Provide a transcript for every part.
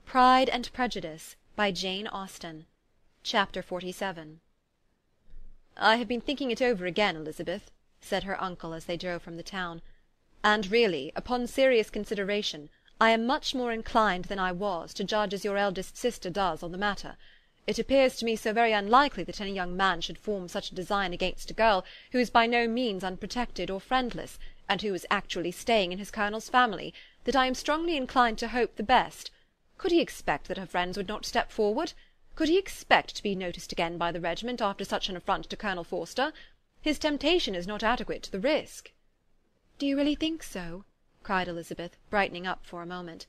Pride and Prejudice, by Jane Austen. Chapter 47. "I have been thinking it over again, Elizabeth," said her uncle as they drove from the town, "and really, upon serious consideration, I am much more inclined than I was to judge as your eldest sister does on the matter. It appears to me so very unlikely that any young man should form such a design against a girl who is by no means unprotected or friendless, and who is actually staying in his colonel's family, that I am strongly inclined to hope the best. Could he expect that her friends would not step forward? Could he expect to be noticed again by the regiment after such an affront to Colonel Forster? His temptation is not adequate to the risk." "Do you really think so?" cried Elizabeth, brightening up for a moment.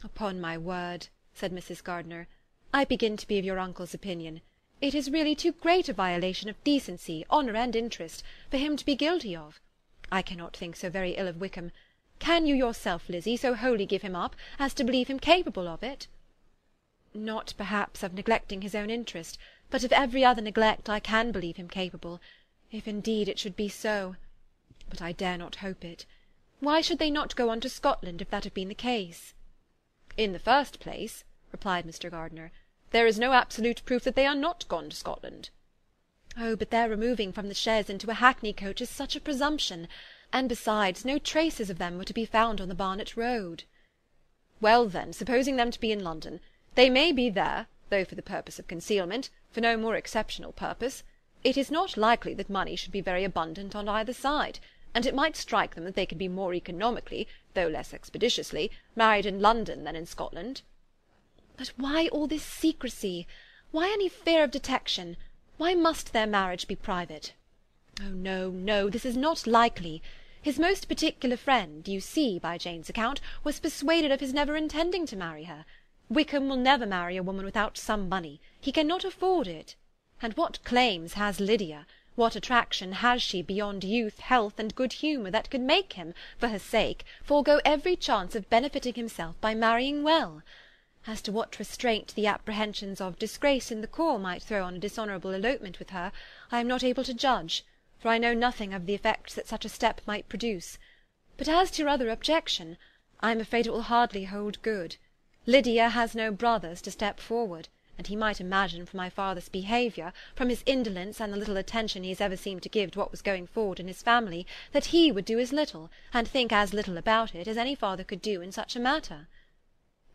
"Upon my word," said Mrs. Gardiner, "I begin to be of your uncle's opinion. It is really too great a violation of decency, honour, and interest, for him to be guilty of. I cannot think so very ill of Wickham. Can you yourself, Lizzie, so wholly give him up as to believe him capable of it?" "Not perhaps of neglecting his own interest, but of every other neglect I can believe him capable, if indeed it should be so. But I dare not hope it. Why should they not go on to Scotland if that have been the case?" "In the first place," replied Mr. Gardiner, "there is no absolute proof that they are not gone to Scotland." "Oh, but their removing from the chaise into a hackney coach is such a presumption, and besides, no traces of them were to be found on the Barnet road." "Well, then, supposing them to be in London, they may be there, though for the purpose of concealment, for no more exceptional purpose. It is not likely that money should be very abundant on either side, and it might strike them that they could be more economically, though less expeditiously, married in London than in Scotland." "But why all this secrecy? Why any fear of detection? Why must their marriage be private? Oh, no, no, this is not likely. His most particular friend, you see, by Jane's account, was persuaded of his never intending to marry her. Wickham will never marry a woman without some money. He cannot afford it. And what claims has Lydia? What attraction has she beyond youth, health, and good humour that could make him, for her sake, forego every chance of benefiting himself by marrying well? As to what restraint the apprehensions of disgrace in the corps might throw on a dishonourable elopement with her, I am not able to judge, for I know nothing of the effects that such a step might produce. But as to your other objection, I am afraid it will hardly hold good. Lydia has no brothers to step forward, and he might imagine from my father's behaviour, from his indolence and the little attention he has ever seemed to give to what was going forward in his family, that he would do as little, and think as little about it, as any father could do in such a matter."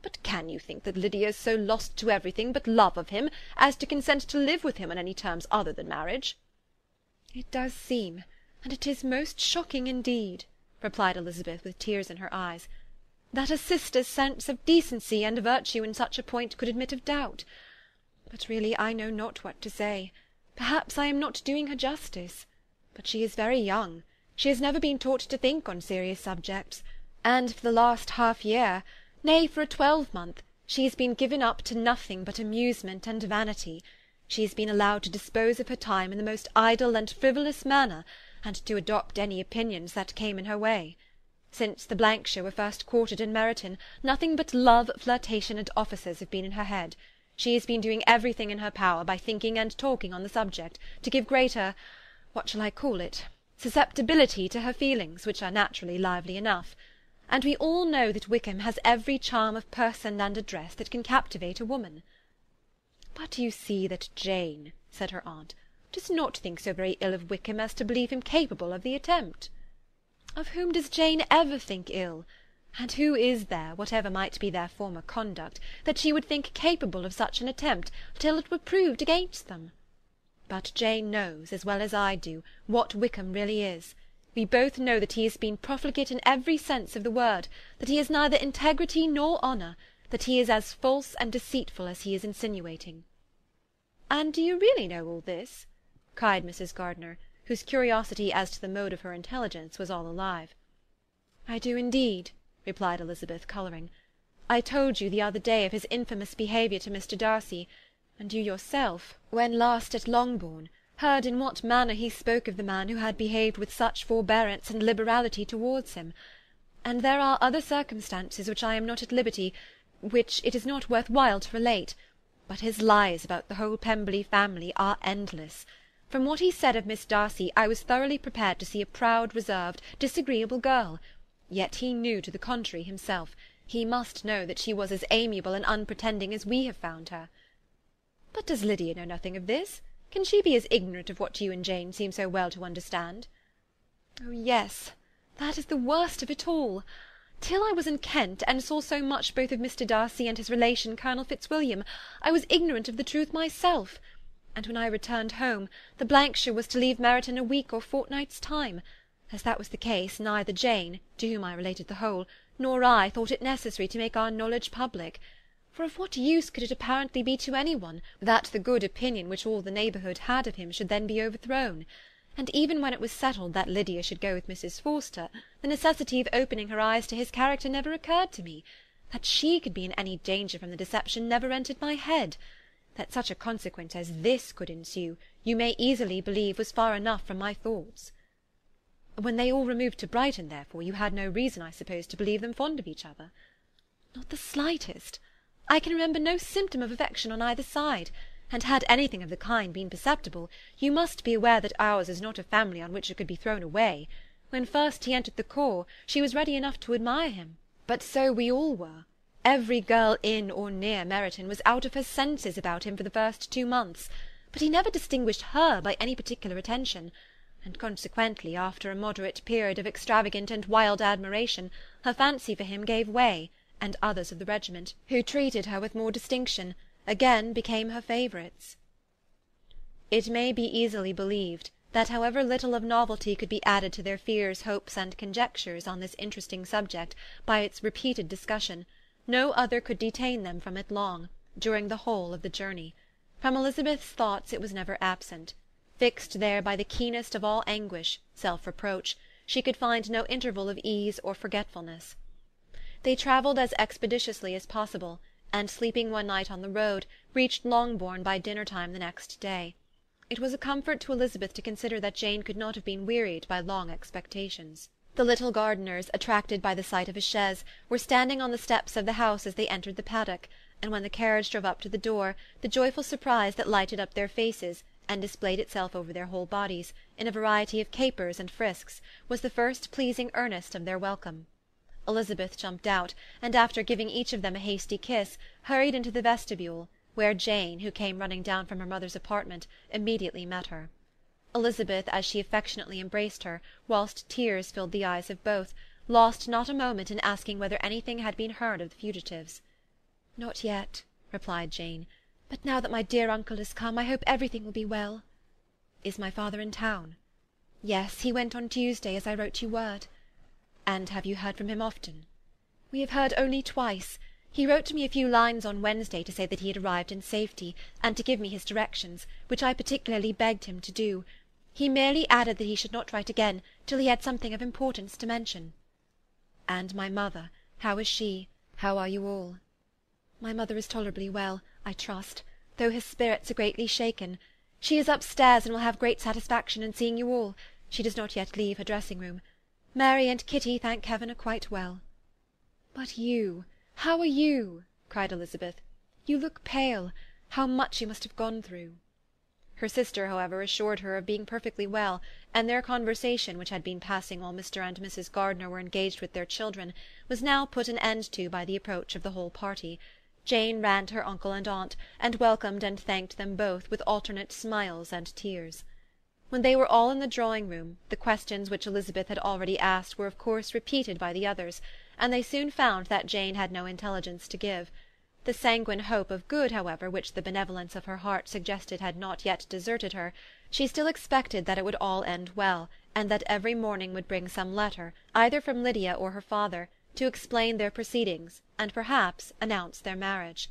"But can you think that Lydia is so lost to everything but love of him, as to consent to live with him on any terms other than marriage?" "It does seem, and it is most shocking indeed," replied Elizabeth with tears in her eyes, "that a sister's sense of decency and virtue in such a point could admit of doubt. But really I know not what to say. Perhaps I am not doing her justice. But she is very young. She has never been taught to think on serious subjects, and for the last half-year, nay, for a 12-month, she has been given up to nothing but amusement and vanity. She has been allowed to dispose of her time in the most idle and frivolous manner, and to adopt any opinions that came in her way. Since the Blankshire were first quartered in Meryton, nothing but love, flirtation, and officers have been in her head. She has been doing everything in her power by thinking and talking on the subject, to give greater—what shall I call it?—susceptibility to her feelings, which are naturally lively enough. And we all know that Wickham has every charm of person and address that can captivate a woman." "But you see that Jane," said her aunt, "does not think so very ill of Wickham as to believe him capable of the attempt." "Of whom does Jane ever think ill? And who is there, whatever might be their former conduct, that she would think capable of such an attempt till it were proved against them? But Jane knows, as well as I do, what Wickham really is. We both know that he has been profligate in every sense of the word, that he has neither integrity nor honour, that he is as false and deceitful as he is insinuating." "And do you really know all this?" cried Mrs. Gardiner, whose curiosity as to the mode of her intelligence was all alive. "I do indeed," replied Elizabeth, colouring. "I told you the other day of his infamous behaviour to Mr. Darcy, and you yourself, when last at Longbourn, heard in what manner he spoke of the man who had behaved with such forbearance and liberality towards him. And there are other circumstances which I am not at liberty, which it is not worth while to relate, but his lies about the whole Pemberley family are endless. From what he said of Miss Darcy, I was thoroughly prepared to see a proud, reserved, disagreeable girl. Yet he knew to the contrary himself. He must know that she was as amiable and unpretending as we have found her. But does Lydia know nothing of this? Can she be as ignorant of what you and Jane seem so well to understand? Oh, yes, that is the worst of it all. Till I was in Kent, and saw so much both of Mr. Darcy and his relation Colonel Fitzwilliam, I was ignorant of the truth myself, and when I returned home, the Blankshire was to leave Meryton a week or fortnight's time. As that was the case, neither Jane, to whom I related the whole, nor I thought it necessary to make our knowledge public. For of what use could it apparently be to any one, that the good opinion which all the neighbourhood had of him should then be overthrown? And even when it was settled that Lydia should go with Mrs. Forster, the necessity of opening her eyes to his character never occurred to me. That she could be in any danger from the deception never entered my head. That such a consequence as this could ensue, you may easily believe was far enough from my thoughts. When they all removed to Brighton, therefore, you had no reason, I suppose, to believe them fond of each other? Not the slightest. I can remember no symptom of affection on either side, and had anything of the kind been perceptible, you must be aware that ours is not a family on which it could be thrown away. When first he entered the corps, she was ready enough to admire him, but so we all were. Every girl in or near Meryton was out of her senses about him for the first 2 months, but he never distinguished her by any particular attention, and consequently, after a moderate period of extravagant and wild admiration, her fancy for him gave way, and others of the regiment, who treated her with more distinction, again became her favourites. It may be easily believed that however little of novelty could be added to their fears, hopes, and conjectures on this interesting subject by its repeated discussion, no other could detain them from it long, during the whole of the journey. From Elizabeth's thoughts it was never absent. Fixed there by the keenest of all anguish, self-reproach, she could find no interval of ease or forgetfulness. They travelled as expeditiously as possible, and sleeping one night on the road, reached Longbourn by dinner-time the next day. It was a comfort to Elizabeth to consider that Jane could not have been wearied by long expectations. The little gardeners, attracted by the sight of a chaise, were standing on the steps of the house as they entered the paddock, and when the carriage drove up to the door, the joyful surprise that lighted up their faces, and displayed itself over their whole bodies, in a variety of capers and frisks, was the first pleasing earnest of their welcome. Elizabeth jumped out, and after giving each of them a hasty kiss, hurried into the vestibule, where Jane, who came running down from her mother's apartment, immediately met her. Elizabeth, as she affectionately embraced her, whilst tears filled the eyes of both, lost not a moment in asking whether anything had been heard of the fugitives. "Not yet," replied Jane, "but now that my dear uncle is come, I hope everything will be well." "Is my father in town?" "Yes, he went on Tuesday, as I wrote you word." "And have you heard from him often?" "We have heard only twice. He wrote to me a few lines on Wednesday to say that he had arrived in safety, and to give me his directions, which I particularly begged him to do. He merely added that he should not write again till he had something of importance to mention." "And my mother, how is she? How are you all?" "My mother is tolerably well, I trust, though her spirits are greatly shaken. She is upstairs, and will have great satisfaction in seeing you all. She does not yet leave her dressing-room. Mary and Kitty, thank heaven, are quite well." "But you, how are you?" cried Elizabeth. "You look pale. How much you must have gone through!" Her sister, however, assured her of being perfectly well, and their conversation, which had been passing while Mr. and Mrs. Gardiner were engaged with their children, was now put an end to by the approach of the whole party. Jane ran to her uncle and aunt, and welcomed and thanked them both with alternate smiles and tears. When they were all in the drawing-room, the questions which Elizabeth had already asked were of course repeated by the others, and they soon found that Jane had no intelligence to give. The sanguine hope of good, however, which the benevolence of her heart suggested had not yet deserted her. She still expected that it would all end well, and that every morning would bring some letter, either from Lydia or her father, to explain their proceedings, and perhaps announce their marriage.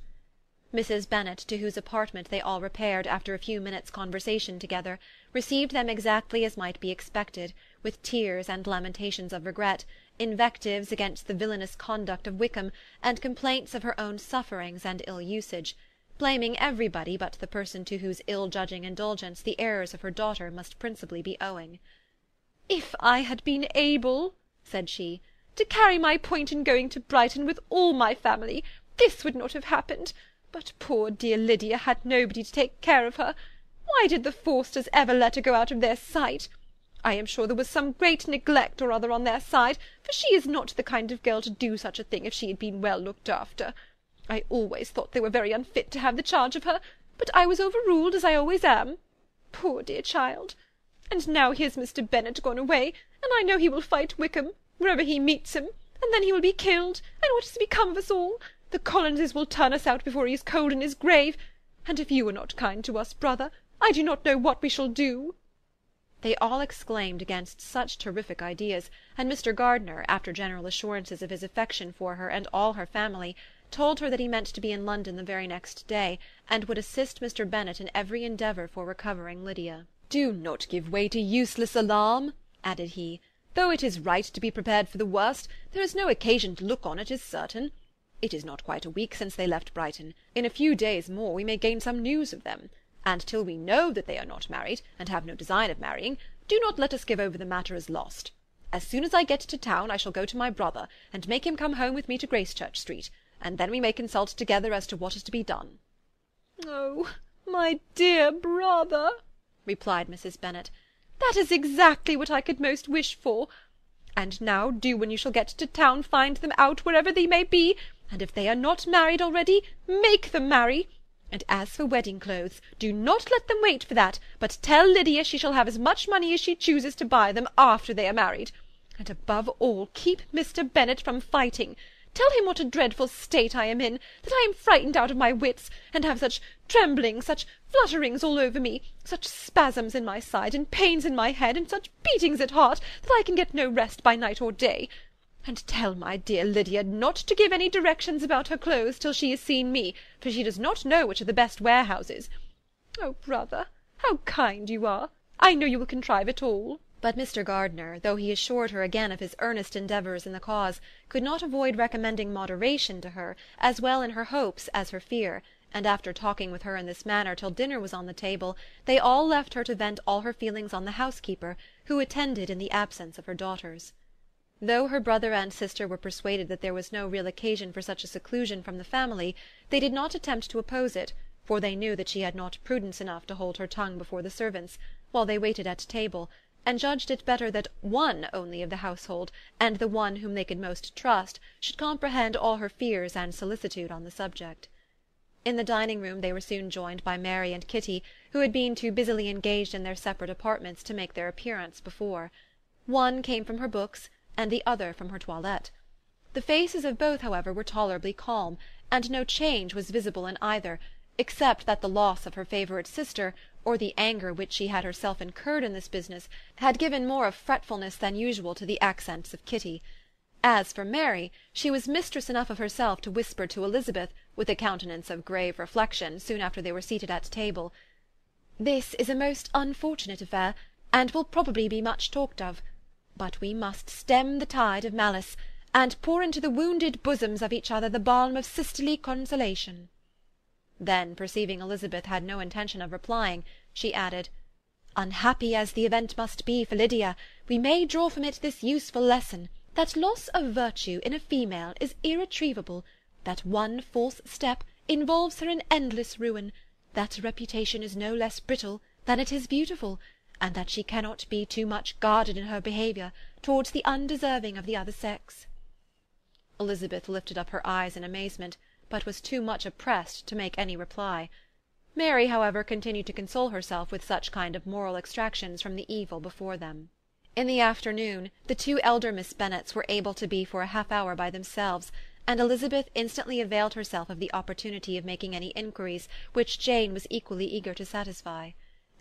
Mrs. Bennet, to whose apartment they all repaired after a few minutes' conversation together, received them exactly as might be expected, with tears and lamentations of regret, invectives against the villainous conduct of Wickham, and complaints of her own sufferings and ill-usage, blaming everybody but the person to whose ill-judging indulgence the errors of her daughter must principally be owing. "If I had been able," said she, "to carry my point in going to Brighton with all my family, this would not have happened. But poor dear Lydia had nobody to take care of her. Why did the Forsters ever let her go out of their sight? I am sure there was some great neglect or other on their side, for she is not the kind of girl to do such a thing if she had been well looked after. I always thought they were very unfit to have the charge of her, but I was overruled, as I always am. Poor dear child! And now here's Mr. Bennet gone away, and I know he will fight Wickham, wherever he meets him, and then he will be killed, and what is to become of us all? The Collinses will turn us out before he is cold in his grave, and if you are not kind to us, brother, I do not know what we shall do." They all exclaimed against such terrific ideas, and Mr. Gardiner, after general assurances of his affection for her and all her family, told her that he meant to be in London the very next day, and would assist Mr. Bennet in every endeavour for recovering Lydia. "Do not give way to useless alarm," added he. "Though it is right to be prepared for the worst, there is no occasion to look on it as certain. It is not quite a week since they left Brighton. In a few days more we may gain some news of them. And till we know that they are not married, and have no design of marrying, do not let us give over the matter as lost. As soon as I get to town I shall go to my brother, and make him come home with me to Gracechurch Street, and then we may consult together as to what is to be done." "Oh, my dear brother," replied Mrs. Bennet, "that is exactly what I could most wish for. And now do, when you shall get to town, find them out wherever they may be, and if they are not married already, make them marry. And as for wedding clothes, do not let them wait for that, but tell Lydia she shall have as much money as she chooses to buy them after they are married. And above all, keep Mr. Bennet from fighting. Tell him what a dreadful state I am in, that I am frightened out of my wits, and have such tremblings, such flutterings all over me, such spasms in my side, and pains in my head, and such beatings at heart, that I can get no rest by night or day. And tell my dear Lydia not to give any directions about her clothes till she has seen me, for she does not know which are the best warehouses. Oh, brother, how kind you are! I know you will contrive it all." But Mr. Gardiner, though he assured her again of his earnest endeavours in the cause, could not avoid recommending moderation to her, as well in her hopes as her fear, and after talking with her in this manner till dinner was on the table, they all left her to vent all her feelings on the housekeeper, who attended in the absence of her daughters. Though her brother and sister were persuaded that there was no real occasion for such a seclusion from the family, they did not attempt to oppose it, for they knew that she had not prudence enough to hold her tongue before the servants, while they waited at table, and judged it better that one only of the household, and the one whom they could most trust, should comprehend all her fears and solicitude on the subject. In the dining-room they were soon joined by Mary and Kitty, who had been too busily engaged in their separate apartments to make their appearance before. One came from her books, and the other from her toilette. The faces of both, however, were tolerably calm, and no change was visible in either, except that the loss of her favourite sister, or the anger which she had herself incurred in this business, had given more of fretfulness than usual to the accents of Kitty. As for Mary, she was mistress enough of herself to whisper to Elizabeth, with a countenance of grave reflection, soon after they were seated at table, "This is a most unfortunate affair, and will probably be much talked of. But we must stem the tide of malice, and pour into the wounded bosoms of each other the balm of sisterly consolation." Then, perceiving Elizabeth had no intention of replying, she added, "Unhappy as the event must be for Lydia, we may draw from it this useful lesson, that loss of virtue in a female is irretrievable, that one false step involves her in endless ruin, that reputation is no less brittle than it is beautiful, and that she cannot be too much guarded in her behaviour towards the undeserving of the other sex." Elizabeth lifted up her eyes in amazement, but was too much oppressed to make any reply. Mary, however, continued to console herself with such kind of moral extractions from the evil before them. In the afternoon, the two elder Miss Bennets were able to be for a half-hour by themselves, and Elizabeth instantly availed herself of the opportunity of making any inquiries which Jane was equally eager to satisfy.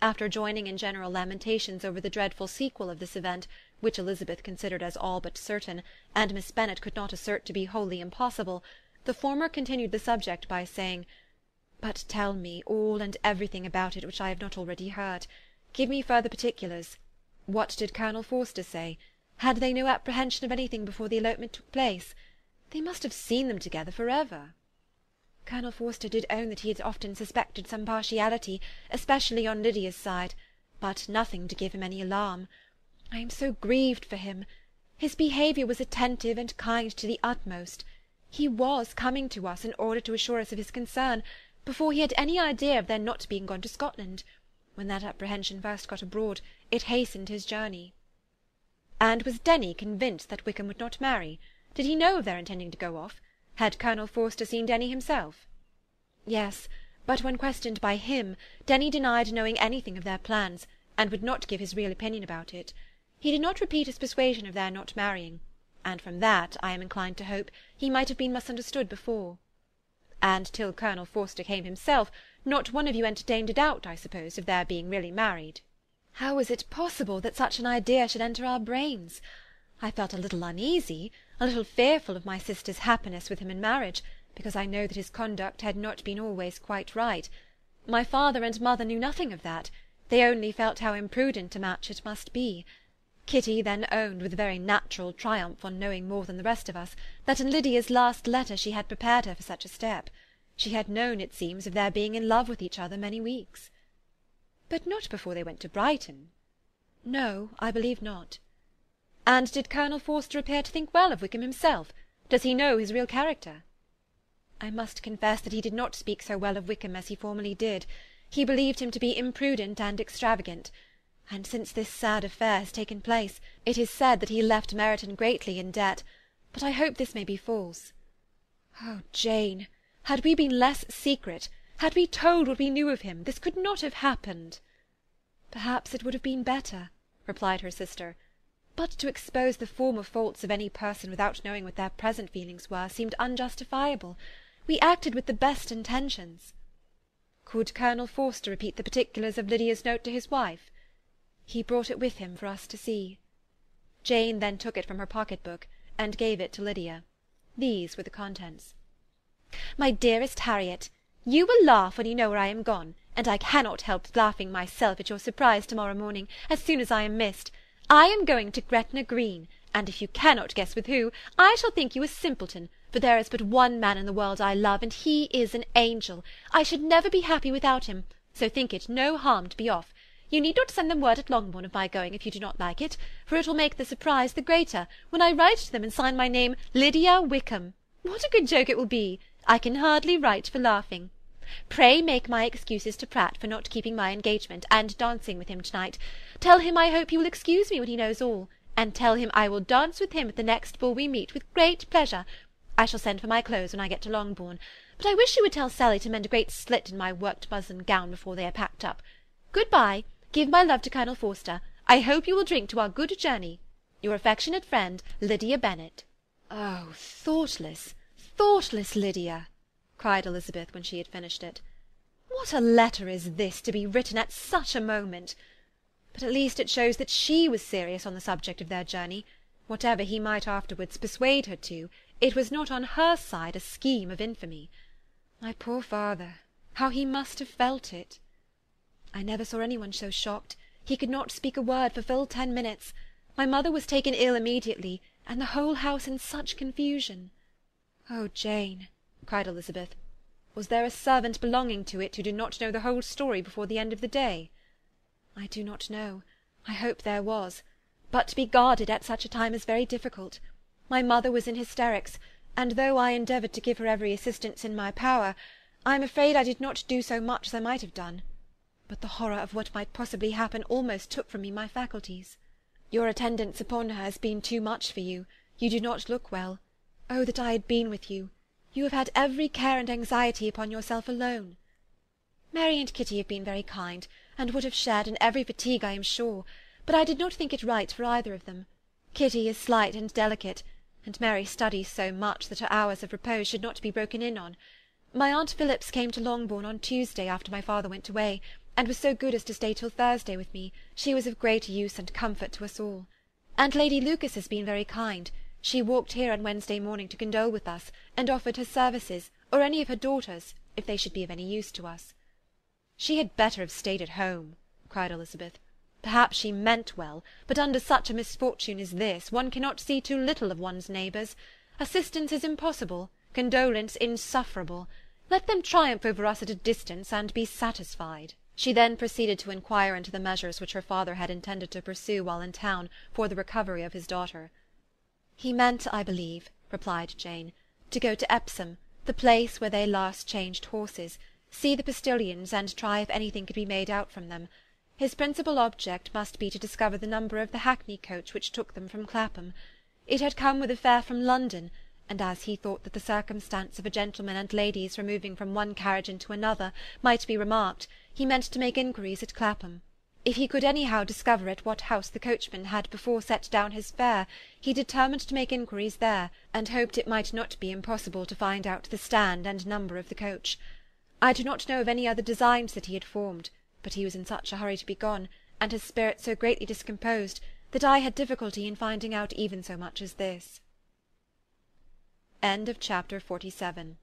After joining in general lamentations over the dreadful sequel of this event, which Elizabeth considered as all but certain, and Miss Bennet could not assert to be wholly impossible, the former continued the subject by saying, "But tell me all and everything about it which I have not already heard. Give me further particulars. What did Colonel Forster say? Had they no apprehension of anything before the elopement took place? They must have seen them together for ever." "Colonel Forster did own that he had often suspected some partiality, especially on Lydia's side, but nothing to give him any alarm. I am so grieved for him. His behaviour was attentive and kind to the utmost. He was coming to us in order to assure us of his concern, before he had any idea of their not being gone to Scotland. When that apprehension first got abroad, it hastened his journey." "And was Denny convinced that Wickham would not marry? Did he know of their intending to go off? Had Colonel Forster seen Denny himself?" "Yes, but when questioned by him, Denny denied knowing anything of their plans, and would not give his real opinion about it. He did not repeat his persuasion of their not marrying, and from that, I am inclined to hope, he might have been misunderstood before." "And till Colonel Forster came himself, not one of you entertained a doubt, I suppose, of their being really married?" "How was it possible that such an idea should enter our brains? I felt a little uneasy, a little fearful of my sister's happiness with him in marriage, because I know that his conduct had not been always quite right. My father and mother knew nothing of that. They only felt how imprudent a match it must be. Kitty then owned, with a very natural triumph on knowing more than the rest of us, that in Lydia's last letter she had prepared her for such a step. She had known, it seems, of their being in love with each other many weeks." "But not before they went to Brighton?" "No, I believe not." "And did Colonel Forster appear to think well of Wickham himself? Does he know his real character?" "I must confess that he did not speak so well of Wickham as he formerly did. He believed him to be imprudent and extravagant, and since this sad affair has taken place, it is said that he left Meryton greatly in debt, but I hope this may be false. Oh, Jane, had we been less secret, had we told what we knew of him, this could not have happened." "Perhaps it would have been better," replied her sister, "but to expose the former faults of any person without knowing what their present feelings were seemed unjustifiable. We acted with the best intentions." "Could Colonel Forster repeat the particulars of Lydia's note to his wife?" "He brought it with him for us to see." Jane then took it from her pocket-book, and gave it to Lydia. These were the contents. "My dearest Harriet, you will laugh when you know where I am gone, and I cannot help laughing myself at your surprise to-morrow morning, as soon as I am missed. I am going to Gretna Green, and if you cannot guess with who, I shall think you a simpleton, for there is but one man in the world I love, and he is an angel. I should never be happy without him, so think it no harm to be off. You need not send them word at Longbourn of my going if you do not like it, for it will make the surprise the greater when I write to them and sign my name Lydia Wickham. What a good joke it will be! I can hardly write for laughing. Pray make my excuses to Pratt for not keeping my engagement and dancing with him to-night. Tell him I hope he will excuse me when he knows all, and tell him I will dance with him at the next ball we meet with great pleasure. I shall send for my clothes when I get to Longbourn, but I wish you would tell Sally to mend a great slit in my worked muslin gown before they are packed up. Good-bye. Give my love to Colonel Forster. I hope you will drink to our good journey. Your affectionate friend, Lydia Bennet." "Oh, thoughtless, thoughtless Lydia!" cried Elizabeth when she had finished it. "What a letter is this, to be written at such a moment! But at least it shows that she was serious on the subject of their journey. Whatever he might afterwards persuade her to, it was not on her side a scheme of infamy. My poor father, how he must have felt it! I never saw anyone so shocked. He could not speak a word for full 10 minutes. My mother was taken ill immediately, and the whole house in such confusion." "Oh, Jane," cried Elizabeth, "was there a servant belonging to it who did not know the whole story before the end of the day?" "I do not know. I hope there was. But to be guarded at such a time is very difficult. My mother was in hysterics, and though I endeavoured to give her every assistance in my power, I am afraid I did not do so much as I might have done. But the horror of what might possibly happen almost took from me my faculties. Your attendance upon her has been too much for you. You do not look well. Oh, that I had been with you! You have had every care and anxiety upon yourself alone." "Mary and Kitty have been very kind, and would have shared in every fatigue, I am sure, but I did not think it right for either of them. Kitty is slight and delicate, and Mary studies so much that her hours of repose should not be broken in on. My Aunt Phillips came to Longbourn on Tuesday after my father went away, and was so good as to stay till Thursday with me. She was of great use and comfort to us all. And Lady Lucas has been very kind. She walked here on Wednesday morning to condole with us, and offered her services, or any of her daughters, if they should be of any use to us." "She had better have stayed at home," cried Elizabeth. "Perhaps she meant well, but under such a misfortune as this, one cannot see too little of one's neighbours. Assistance is impossible, condolence insufferable. Let them triumph over us at a distance, and be satisfied." She then proceeded to inquire into the measures which her father had intended to pursue while in town for the recovery of his daughter. "He meant, I believe," replied Jane, "to go to Epsom, the place where they last changed horses, see the postillions, and try if anything could be made out from them. His principal object must be to discover the number of the hackney coach which took them from Clapham. It had come with a fare from London, and as he thought that the circumstance of a gentleman and ladies removing from one carriage into another might be remarked, he meant to make inquiries at Clapham. If he could anyhow discover at what house the coachman had before set down his fare, he determined to make inquiries there, and hoped it might not be impossible to find out the stand and number of the coach. I do not know of any other designs that he had formed, but he was in such a hurry to be gone, and his spirits so greatly discomposed, that I had difficulty in finding out even so much as this. Chapter 47